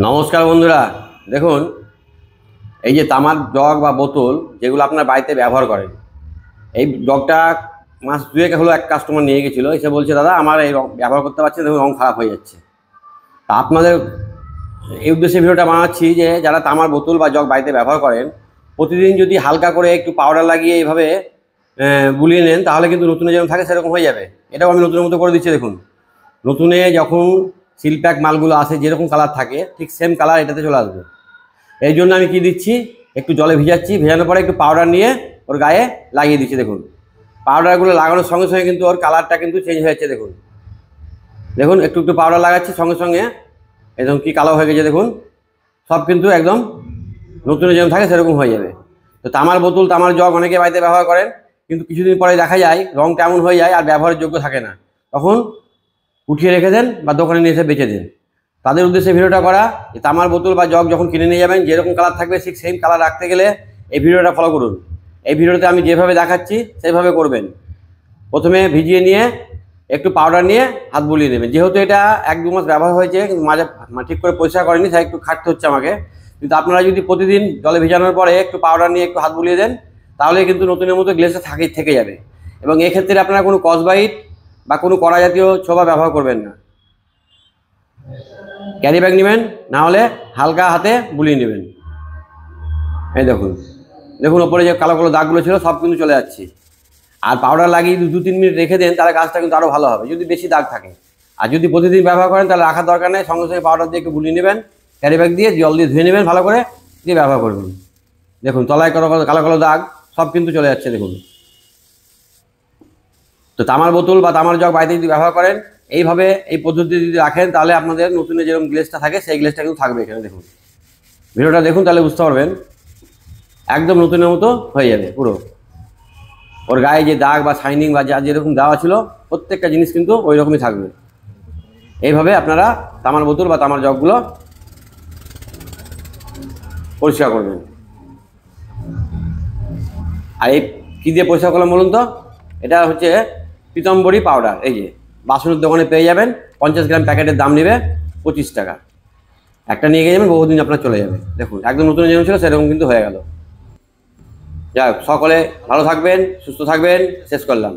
নমস্কার বন্ধুরা, দেখুন এই যে তামার জগ বা বোতল যেগুলো আপনার বাড়িতে ব্যবহার করেন, এই জগটা মাস দুয়েক হলো এক কাস্টমার নিয়ে গেছিলো, এসে বলছে দাদা আমার এই রং ব্যবহার করতে পারছি, দেখুন রং খারাপ হয়ে যাচ্ছে। তা আপনাদের এই উদ্দেশ্যে ভিডিওটা বানাচ্ছি যে যারা তামার বোতল বা জগ বাড়িতে ব্যবহার করেন, প্রতিদিন যদি হালকা করে একটু পাউডার লাগিয়ে এইভাবে গুলিয়ে নেন, তাহলে কিন্তু নতুনে যেরকম থাকে সেরকম হয়ে যাবে। এটাও আমি নতুনের মতো করে দিচ্ছি। দেখুন, নতুনে যখন সিল প্যাক মালগুলো আসে যেরকম কালার থাকে ঠিক সেম কালার এটাতে চলে আসবে। এই জন্য আমি কি দিচ্ছি, একটু জলে ভিজাচ্ছি, ভেজানোর পরে একটু পাউডার নিয়ে ওর গায়ে লাগিয়ে দিচ্ছি। দেখুন পাউডারগুলো লাগানোর সঙ্গে সঙ্গে কিন্তু ওর কালারটা কিন্তু চেঞ্জ হয়ে যাচ্ছে। দেখুন দেখুন একটু একটু পাউডার লাগাচ্ছি, সঙ্গে সঙ্গে একদম কী কালো হয়ে গেছে। দেখুন সব কিন্তু একদম নতুনে যেরকম থাকে সেরকম হয়ে যাবে। তো তামার বোতল তামার জগ অনেকে বাড়িতে ব্যবহার করেন, কিন্তু কিছুদিন পরে দেখা যায় রঙটা এমন হয়ে যায় আর ব্যবহারের যোগ্য থাকে না, তখন উঠিয়ে রেখে দেন বা দোকানে নিয়ে এসে বেচে দেন। তাদের উদ্দেশ্যে ভিডিওটা করা যে তামার বোতল বা জগ যখন কিনে নিয়ে যাবেন যেরকম কালার থাকবে ঠিক সেম কালার রাখতে গেলে এই ভিডিওটা ফলো করুন। এই ভিডিওতে আমি যেভাবে দেখাচ্ছি সেইভাবে করবেন। প্রথমে ভিজিয়ে নিয়ে একটু পাউডার নিয়ে হাত বুলিয়ে নেবেন। যেহেতু এটা 1-2 মাস ব্যবহার হয়েছে, কিন্তু মাঝে ঠিক করে পরিষ্কার করেনি, তাই একটু খাটতে হচ্ছে আমাকে। কিন্তু আপনারা যদি প্রতিদিন জলে ভিজানোর পরে একটু পাউডার নিয়ে একটু হাত বুলিয়ে দেন, তাহলে কিন্তু নতুনের মতো গ্লেসটা থেকে যাবে। এবং এক্ষেত্রে আপনারা কোনো কসবাইট বা কোনো কড়া জাতীয় ছোবা ব্যবহার করবেন না। ক্যারি ব্যাগ নেবেন, না হলে হালকা হাতে বুলিয়ে নেবেন। এই দেখুন দেখুন ওপরে যে কালো কালো দাগগুলো ছিল সব কিন্তু চলে যাচ্ছে। আর পাউডার লাগিয়ে 2-3 মিনিট রেখে দেন, তাহলে কাজটা কিন্তু আরও ভালো হবে যদি বেশি দাগ থাকে। আর যদি প্রতিদিন ব্যবহার করেন তাহলে রাখার দরকার নেই, সঙ্গে সঙ্গে পাউডার দিয়ে একটু বুলিয়ে নেবেন, ক্যারি ব্যাগ দিয়ে জল দিয়ে ধুয়ে নেবেন, ভালো করে দিয়ে ব্যবহার করবেন। দেখুন তলায় কালো কালো কালো দাগ সব কিন্তু চলে যাচ্ছে। দেখুন, তো তামার বোতল বা তামার জগ বাড়িতে যদি ব্যবহার করেন এইভাবে এই পদ্ধতি যদি রাখেন, তাহলে আপনাদের নতুনে যেরকম গ্লেসটা থাকে সেই গ্লেসটা কিন্তু থাকবে এখানে। দেখুন ভিডিওটা দেখুন, তাহলে বুঝতে পারবেন একদম নতুনের মতো হয়ে যাবে পুরো। ওর গায়ে যে দাগ বা শাইনিং বা যা যেরকম দেওয়া ছিল প্রত্যেকটা জিনিস কিন্তু ওই রকমই থাকবে। এইভাবে আপনারা তামার বোতল বা তামার জগগুলো পরিষ্কার করবেন। আর এই কী দিয়ে পরিষ্কার করলাম বলুন তো, এটা হচ্ছে পীতাম্বরী পাউডার। এই যে বাসনের দোকানে পেয়ে যাবেন, 50 গ্রাম প্যাকেটের দাম নেবে 25 টাকা। একটা নিয়ে গিয়ে যাবেন, বহুদিন আপনার চলে যাবে। দেখুন একদম নতুন যেমন ছিল সেরকম কিন্তু হয়ে গেল। যাই হোক, সকলে ভালো থাকবেন, সুস্থ থাকবেন, শেষ করলাম।